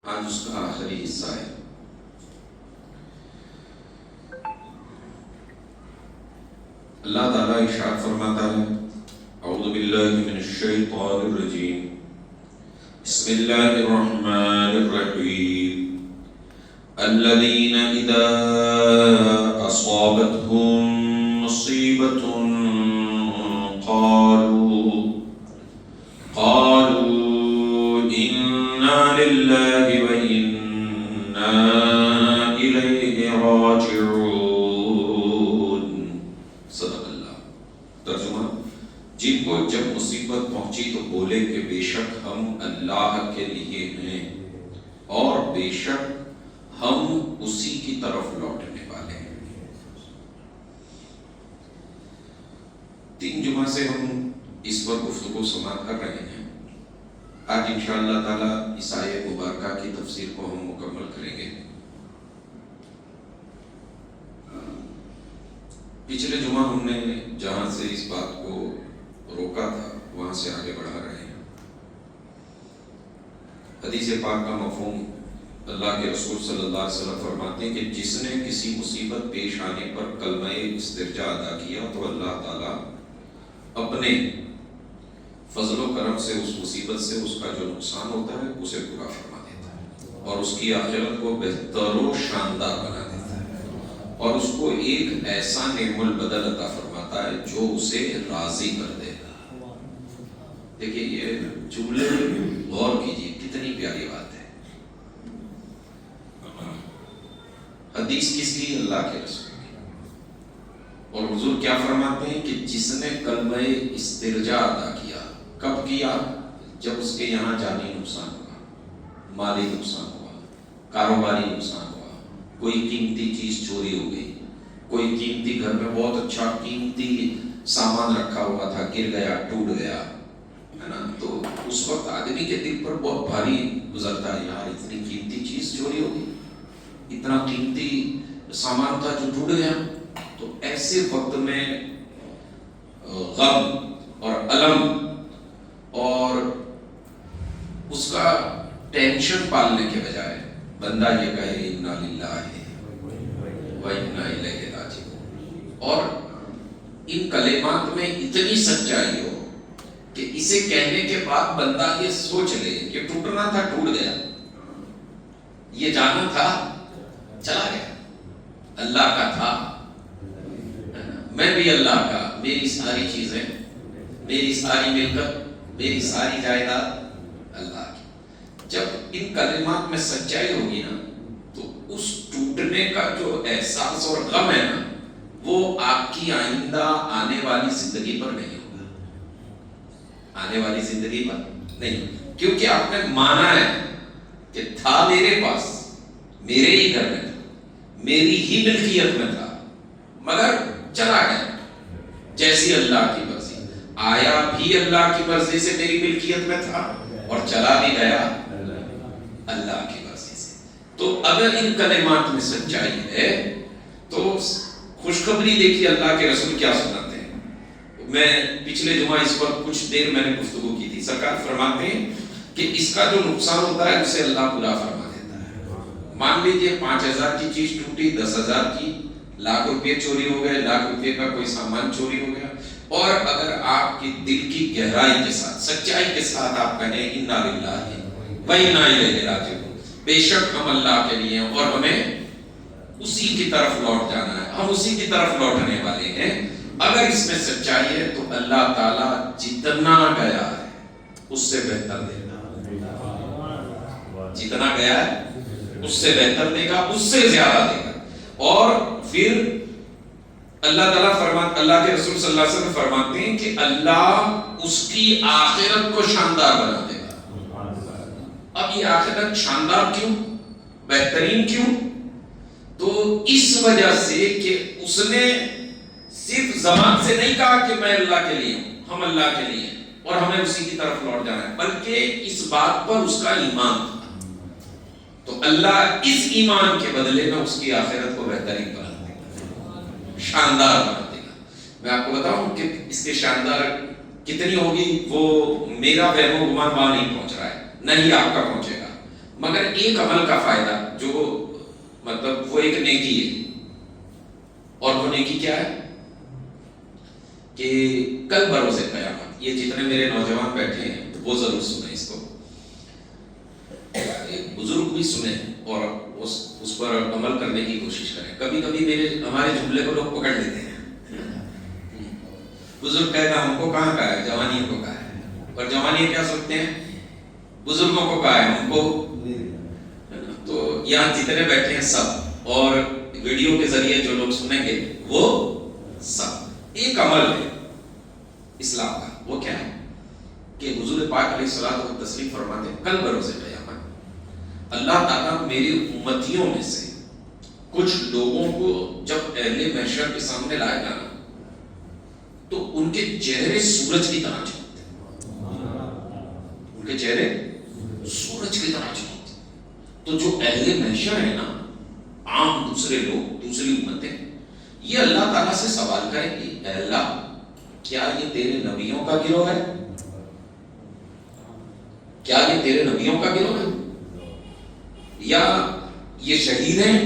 آج اس کا آخری حصہ ہے۔ اللہ تعالیٰ ارشاد فرماتا ہے، اعوذ باللہ من الشیطان الرجیم، بسم اللہ الرحمن الرحیم، الذین اذا اصابتهم مصیبۃ قالوا انا للہ وانا الیہ راجعون۔ صدق اللہ۔ ترجمہ، جن کو جب مصیبت پہنچی تو بولے کہ بے شک ہم اللہ کے لیے ہیں اور بے شک ہم اسی کی طرف لوٹنے والے ہیں۔ 3 جمعہ سے ہم اس پر گفتگو سماعت کر رہے ہیں۔ آج انشاءاللہ تعالی اس آیت مبارکہ کی تفسیر کو ہم مکمل کریں گے۔ پچھلے جمعہ ہم نے جہاں سے اس بات کو روکا تھا وہاں سے آگے بڑھا رہے ہیں۔ حدیث پاک کا مفہوم، اللہ کے رسول صلی اللہ علیہ وسلم فرماتے ہیں کہ جس نے کسی مصیبت پیش آنے پر کلمہ استرجاع ادا کیا تو اللہ تعالیٰ اپنے فضل و کرم سے اس مصیبت سے اس کا جو نقصان ہوتا ہے اسے پورا فرما دیتا ہے اور اس کی آخرت کو بہتر و شاندار بنا دیتا ہے اور اس کو ایک ایسا نعم البدل عطا فرماتا ہے جو اسے راضی کر دے گا۔ دیکھیے یہ جملے غور کیجیے، کتنی پیاری بات ہے۔ حدیث کس کی؟ اللہ کے رسول کی۔ اور حضور کیا فرماتے ہیں کہ جس نے کلمہ استرجاع ادا کیا، کب کیا؟ جب اس کے یہاں جانی نقصان ہوا، مالی نقصان ہوا، کاروباری نقصان ہوا، کوئی قیمتی چیز چوری ہو گئی، کوئی قیمتی گھر میں بہت اچھا قیمتی سامان رکھا ہوا تھا، گر گیا، ٹوٹ گیا، ہے نا؟ تو اس وقت آدمی کے دل پر بہت بھاری گزرتا ہے، یار اتنی قیمتی چیز چوری ہو گئی، اتنا قیمتی سامان تھا جو ٹوٹ گیا۔ تو ایسے وقت میں غم اور الم اور اس کا ٹینشن پالنے کے بجائے بندہ یہ کہے انا للہ و انا الیہ راجعون، اور ان کلمات میں اتنی سچائی ہو کہ اسے کہنے کے بعد بندہ یہ سوچ لے کہ ٹوٹنا تھا ٹوٹ گیا، یہ جانا تھا چلا گیا، اللہ کا تھا، میں بھی اللہ کا، میری ساری چیزیں، میری ساری ملکت، میری ساری جائیداد اللہ کی۔ جب ان کلمات میں سچائی ہوگی نا تو اس ٹوٹنے کا جو احساس اور غم ہے نا وہ آپ کی آئندہ آنے والی زندگی پر نہیں ہوگا، آنے والی زندگی پر نہیں، کیونکہ آپ نے مانا ہے کہ تھا میرے پاس، میرے ہی گھر میں تھا، میری ہی ملکیت میں تھا، مگر چلا گیا جیسی اللہ کی مرضی، آیا بھی اللہ کی مرضی سے میری ملکیت میں تھا اور چلا بھی گیا اللہ کی مرضی سے۔ تو اگر ان کلمات میں سچائی ہے تو خوشخبری دیکھیے اللہ کے رسول کیا سناتے ہیں۔ میں پچھلے جمعہ اس پر کچھ دیر میں نے گفتگو کی تھی۔ سرکار فرماتے ہیں کہ اس کا جو نقصان ہوتا ہے اسے اللہ پورا فرما دیتا ہے۔ مان لیجئے 5,000 کی چیز ٹوٹی، 10,000 کی، لاکھ روپے چوری ہو گئے، لاکھ روپے کا کوئی سامان چوری ہو گیا، اور اگر آپ کی دل کی گہرائی کے ساتھ، سچائی کے ساتھ آپ کہیں انا للہ و انا الیہ راجعون، بے شک ہم اللہ کے لیے اور ہمیں اسی کی طرف لوٹ جانا ہے، ہم اسی کی طرف لوٹنے والے ہیں، اگر اس میں سچائی ہے تو اللہ تعالیٰ جتنا گیا ہے اس سے بہتر دے گا، جتنا گیا ہے اس سے بہتر دے گا، اس سے زیادہ دے گا۔ اور پھر اللہ تعالیٰ اللہ کے رسول صلی اللہ علیہ وسلم فرماتے ہیں کہ اللہ اس کی آخرت کو شاندار بنا دے گا۔ اب یہ آخرت شاندار کیوں، بہترین کیوں؟ تو اس وجہ سے کہ اس نے صرف زبان سے نہیں کہا کہ میں اللہ کے لیے ہوں، ہم اللہ کے لیے ہیں اور ہمیں اسی کی طرف لوٹ جانا ہے، بلکہ اس بات پر اس کا ایمان تھا، تو اللہ اس ایمان کے بدلے میں اس کی آخرت کو بہترین بنا دے گا، شاندار بنا دے گا۔ میں آپ کو بتاؤں کہ اس کے شاندار کتنی ہوگی وہ میرا وہم و گمان وہاں نہیں پہنچ رہا ہے، نہ ہی آپ کا پہنچے گا، مگر ایک عمل کا فائدہ جو مطلب وہ ایک نیکی ہے، اور وہ نیکی کیا ہے کہ کل بروز قیامت، یہ جتنے میرے نوجوان بیٹھے ہیں وہ ضرور سنیں اس کو، بزرگ بھی سنیں اور اس پر عمل کرنے کی کوشش کریں. کبھی کبھی ہمارے جملے کو لوگ پکڑ لیتے ہیں، بزرگ کہتا ہم کو کہاں کہا ہے، جوانیوں کو کہا ہے، اور جوانی کیا سوچتے ہیں بزرگوں کو کہا ہے ہم کو. تو یہاں جتنے بیٹھے ہیں سب، اور ویڈیو کے ذریعے جو لوگ سنیں گے وہ سب، ایک عمل ہے اسلام کا. وہ کیا ہے کہ حضور پاک علیہ الصلوۃ والتسلیم فرماتے ہیں کل بروز قیامت اللہ تعالیٰ میری امتیوں میں سے کچھ لوگوں کو جب اہل محشر کے سامنے لائے گا نا تو ان کے چہرے سورج کی طرح چمکتے ہیں، ان کے چہرے سورج کی طرح چمکتے. تو جو اہل محشر ہے نا، عام دوسرے لوگ، دوسری امتیں، یہ اللہ تعالیٰ سے سوال کریں گے اے اللہ کیا یہ تیرے نبیوں کا گروہ ہے؟ کیا یہ تیرے نبیوں کا گروہ ہے؟ یا یہ شہید ہیں؟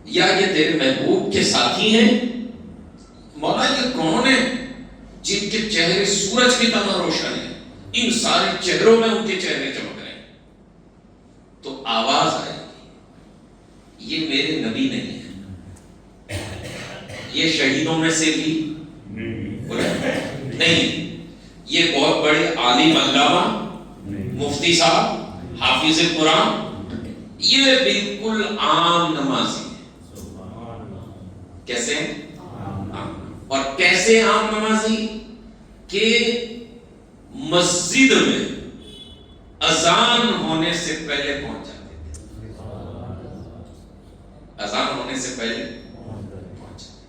یا یہ تیرے محبوب کے ساتھی ہیں؟ مولا یہ کون ہے جن کے چہرے سورج کی طرح روشن ہیں، ان سارے چہروں میں ان کے چہرے چمک رہے ہیں. تو آواز آئے گی یہ میرے نبی نہیں ہے، یہ شہیدوں میں سے بھی نہیں، یہ بہت بڑے عالم علامہ مفتی صاحب حافظ قرآن، یہ بالکل عام نمازی ہے. کیسے اور کیسے عام نمازی کہ مسجد میں اذان ہونے سے پہلے پہنچ جاتے تھے، اذان ہونے سے پہلے پہنچ جاتے.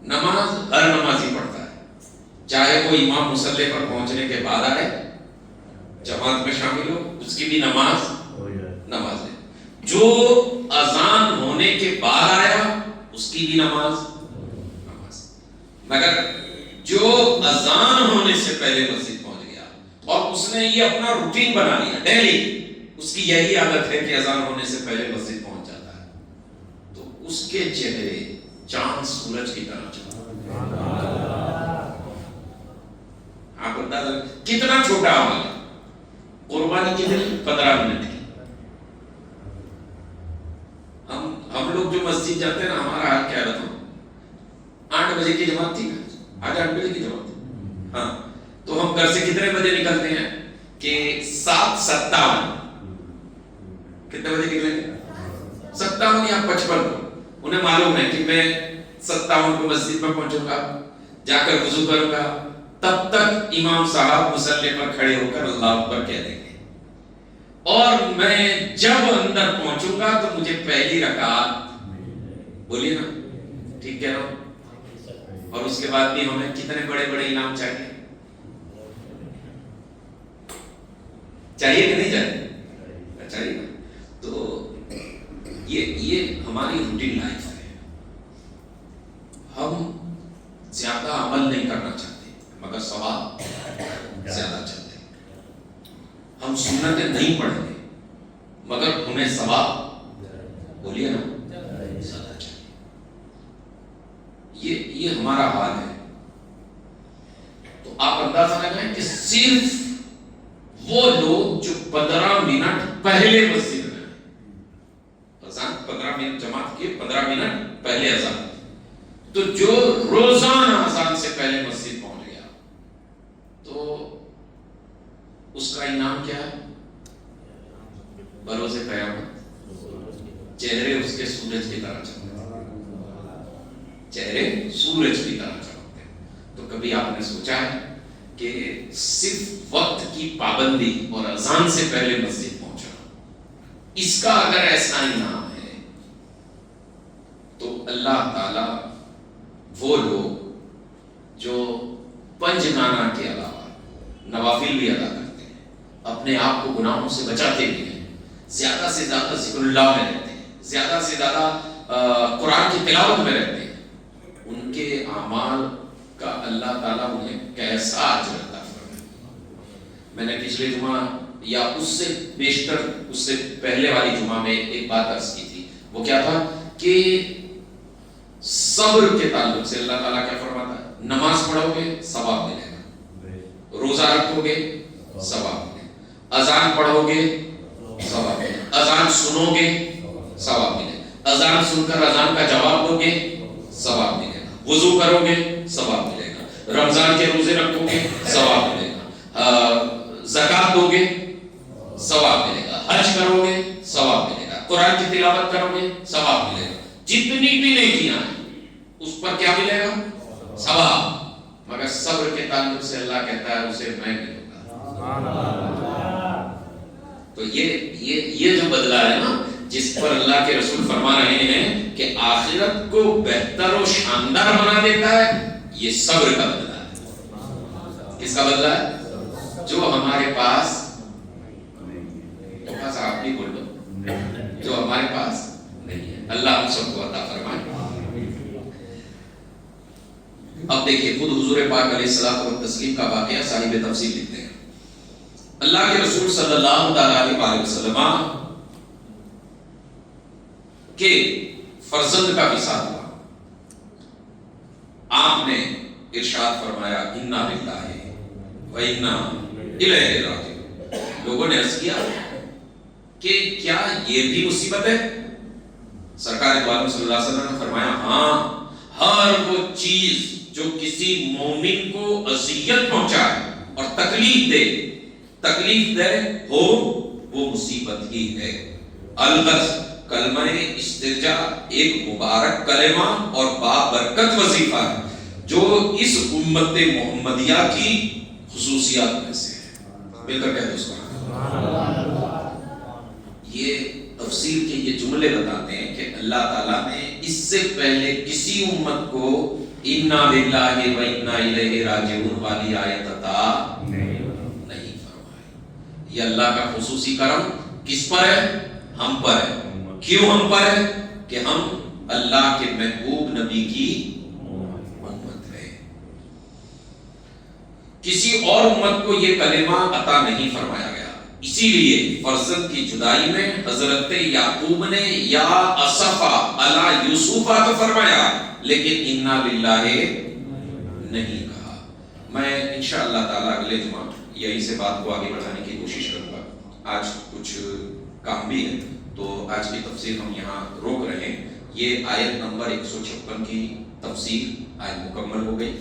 نماز ہر نمازی پڑھتا ہے، چاہے وہ امام مصلی پر پہنچنے کے بعد آئے جماعت میں شامل ہو، اس کی بھی نماز ہے. جو اذان ہونے کے بعد آیا اس کی بھی نماز. مگر جو اذان ہونے سے پہلے مسجد پہنچ گیا اور اس نے یہ اپنا روٹین بنا لیا ڈیلی، اس کی یہی عادت ہے کہ اذان ہونے سے پہلے مسجد پہنچ جاتا ہے، تو اس کے چہرے چاند سورج کی طرح چمکتے ہیں. آپ اندازہ کتنا چھوٹا عمل ہے. قربانی کتنی 15 منٹ کی. ہم لوگ جو مسجد جاتے ہیں نا، ہمارا حال کیا رہتا ہے، 8 بجے کی جماعت تھی نا، آج 8 بجے کی جماعت تھی، ہاں، تو ہم گھر سے کتنے بجے نکلتے ہیں کہ 7:57. کتنے بجے نکلیں گے؟ 57 یا 55 کو. انہیں معلوم ہے کہ میں 57 کو مسجد میں پہنچوں گا، جا کر وضو کروں گا، تب تک امام صاحب مصلی پر کھڑے ہو کر اللہ اکبر کہہ دیں گے، اور میں جب اندر پہنچوں گا تو مجھے پہلی رکعت، بولیے نا ٹھیک کہہ رہا ہوں. اور اس کے بعد بھی ہمیں کتنے بڑے بڑے انعام چاہیے کہ نہیں چاہیے؟ تو یہ ہماری روٹین لائف ہے. ہم زیادہ عمل نہیں کرنا چاہتے مگر ثواب زیادہ چاہتے ہیں. ہم سنتیں نہیں پڑھیں گے مگر ہمیں ثواب، بولیے نا، زیادہ چاہیے. یہ ہمارا حال ہے. تو آپ اندازہ لگائیں کہ صرف وہ لوگ جو 15 منٹ پہلے مسجد میں، اذان 15 منٹ جماعت کی، 15 منٹ پہلے اذان، تو جو روزانہ اذان سے پہلے مسجد پہنچ گیا تو اس کا انعام کیا ہے؟ بروز قیامت چہرے اس کے سورج کی طرح چمکتے، چہرے سورج کی طرح چمکتے. تو کبھی آپ نے سوچا ہے کہ صرف وقت کی پابندی اور اذان سے پہلے مسجد پہنچنا، اس کا اگر ایسا انعام ہے تو اللہ تعالی وہ لوگ جو پنجگانہ کے علاوہ نوافل بھی ادا کرتے ہیں، اپنے آپ کو گناہوں سے بچاتے بھی ہیں، زیادہ سے زیادہ ذکر اللہ میں رہتے ہیں، زیادہ سے زیادہ قرآن کی تلاوت میں رہتے ہیں، ان کے اعمال کا اللہ تعالیٰ انہیں کیسا اجر عطا فرمائے. میں نے پچھلے جمعہ یا اس سے بیشتر اس سے پہلے والی جمعہ میں ایک بات عرض کی تھی، وہ کیا تھا کہ صبر کے تعلق سے اللہ تعالیٰ کیا فرماتا ہے؟ نماز پڑھو گے ثواب ملے گا، روزہ رکھو گے ثواب ملے گا، اذان پڑھو گے ثواب ملے گا، اذان سنو گے ثواب ملے گا، اذان سن کر اذان کا جواب دو گے ثواب ملے گا، وضو کرو گے ثواب ملے گا، رمضان کے روزے رکھو گے ثواب ملے گا، زکات دو گے ثواب ملے گا، حج کرو گے ثواب ملے گا، قرآن کی تلاوت کرو گے ثواب ملے گا، جتنی بھی نیکیاں ہیں اس پر کیا ملے گا؟ ثواب۔ مگر صبر کے تعلق سے اللہ کہتا ہے اسے میں ملوں گا۔ تو یہ جو بدلہ ہے نا، جس پر اللہ کے رسول فرما رہے ہیں کہ آخرت کو بہتر و شاندار بنا دیتا ہے، یہ صبر کا بدلہ ہے۔ کس کا بدلہ ہے؟ جو ہمارے پاس آپ بھی بول دو، جو ہمارے پاس نہیں ہے۔ اللہ ہم سب کو عطا فرمائے۔ اب دیکھیے خود حضور پاک علیہ الصلوۃ والتسلیم کا واقعہ صاحب تفسیر لکھتے ہیں، اللہ کے رسول صلی اللہ علیہ وسلم کے فرزند کا وصال ہوا، آپ نے ارشاد فرمایا انا للہ و انا الیہ راجعون۔ لوگوں نے عرض کیا کہ کیا یہ بھی مصیبت ہے؟ سرکار دو عالم صلی اللہ علیہ وسلم نے فرمایا ہاں، ہر وہ چیز جو کسی مومن کو اذیت پہنچائے اور تکلیف دے ہو وہ مصیبت ہی ہے۔ الغرض کلمہ استرجاع ایک مبارک کلمہ اور بابرکت وظیفہ ہے جو اس امت محمدیہ کی خصوصیات میں سے ہے۔ مل کر کہہ دو سبحان اللہ۔ یہ تفسیر کے یہ جملے بتاتے ہیں کہ اللہ تعالیٰ نے اس سے پہلے کسی امت کو انا للہ و انا الیہ راجعون والی آیت عطا نہیں فرمائی۔ یہ اللہ کا خصوصی کرم کس پر ہے؟ ہم پر ہے۔ کیوں ہم پر ہے؟ کہ ہم اللہ کے محبوب نبی کی امت ہے۔ کسی اور امت کو یہ کلمہ عطا نہیں فرمایا گیا، اسی لیے فرزند کی جدائی میں حضرت یعقوب نے یا اسفا علی یوسفا تو فرمایا لیکن انا للہ نہیں کہا۔ میں انشاءاللہ تعالیٰ اگلے جمعہ یہی سے بات کو آگے بڑھانے کی کوشش کروں گا۔ آج کچھ کام بھی ہے تو آج کی تفسیر ہم یہاں روک رہے ہیں۔ یہ آیت نمبر 156 کی تفسیر آج مکمل ہو گئی۔